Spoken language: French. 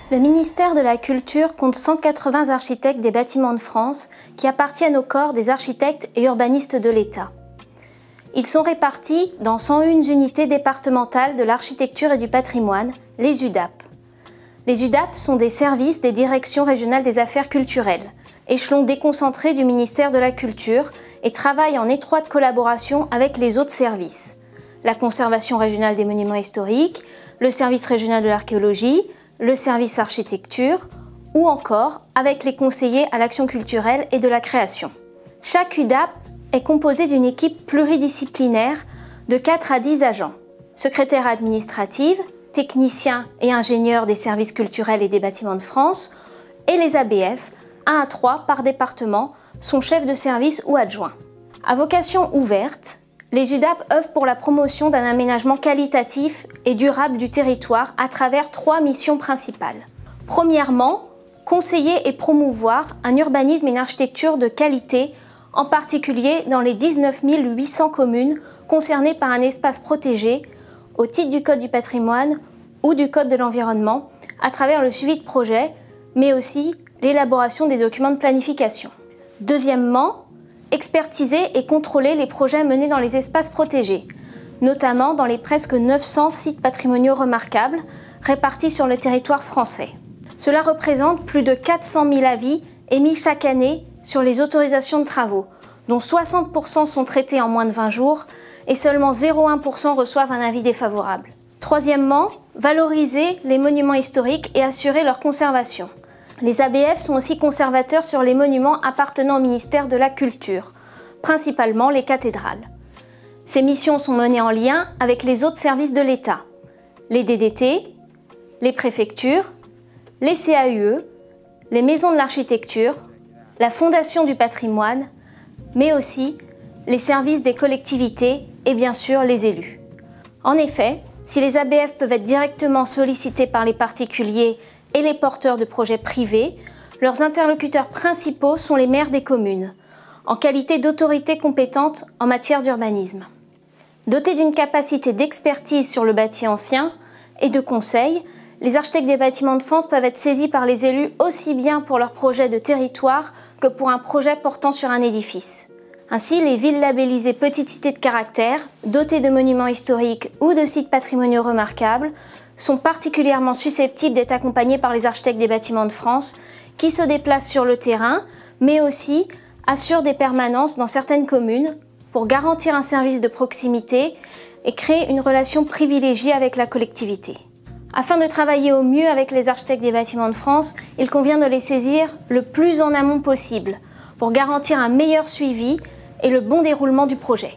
Le ministère de la Culture compte 180 architectes des bâtiments de France qui appartiennent au corps des architectes et urbanistes de l'État. Ils sont répartis dans 101 unités départementales de l'architecture et du patrimoine, les UDAP. Les UDAP sont des services des directions régionales des affaires culturelles, échelon déconcentré du ministère de la Culture et travaillent en étroite collaboration avec les autres services. La conservation régionale des monuments historiques, le service régional de l'archéologie, le service architecture ou encore avec les conseillers à l'action culturelle et de la création. Chaque UDAP est composé d'une équipe pluridisciplinaire de 4 à 10 agents, secrétaire administrative, techniciens et ingénieurs des services culturels et des bâtiments de France, et les ABF, 1 à 3 par département, sont chefs de service ou adjoints. À vocation ouverte, les UDAP œuvrent pour la promotion d'un aménagement qualitatif et durable du territoire à travers 3 missions principales. Premièrement, conseiller et promouvoir un urbanisme et une architecture de qualité, en particulier dans les 19 800 communes concernées par un espace protégé au titre du Code du patrimoine ou du Code de l'environnement, à travers le suivi de projets, mais aussi l'élaboration des documents de planification. Deuxièmement, expertiser et contrôler les projets menés dans les espaces protégés, notamment dans les presque 900 sites patrimoniaux remarquables répartis sur le territoire français. Cela représente plus de 400 000 avis émis chaque année sur les autorisations de travaux, dont 60% sont traités en moins de 20 jours et seulement 0,1% reçoivent un avis défavorable. Troisièmement, valoriser les monuments historiques et assurer leur conservation. Les ABF sont aussi conservateurs sur les monuments appartenant au ministère de la Culture, principalement les cathédrales. Ces missions sont menées en lien avec les autres services de l'État, les DDT, les préfectures, les CAUE, les maisons de l'architecture, la Fondation du patrimoine, mais aussi les services des collectivités et bien sûr les élus. En effet, si les ABF peuvent être directement sollicités par les particuliers et les porteurs de projets privés, leurs interlocuteurs principaux sont les maires des communes, en qualité d'autorité compétente en matière d'urbanisme. Dotés d'une capacité d'expertise sur le bâti ancien et de conseil, les architectes des bâtiments de France peuvent être saisis par les élus aussi bien pour leur projet de territoire que pour un projet portant sur un édifice. Ainsi, les villes labellisées petites cités de caractère, dotées de monuments historiques ou de sites patrimoniaux remarquables, sont particulièrement susceptibles d'être accompagnées par les architectes des bâtiments de France qui se déplacent sur le terrain, mais aussi assurent des permanences dans certaines communes pour garantir un service de proximité et créer une relation privilégiée avec la collectivité. Afin de travailler au mieux avec les architectes des bâtiments de France, il convient de les saisir le plus en amont possible pour garantir un meilleur suivi et le bon déroulement du projet.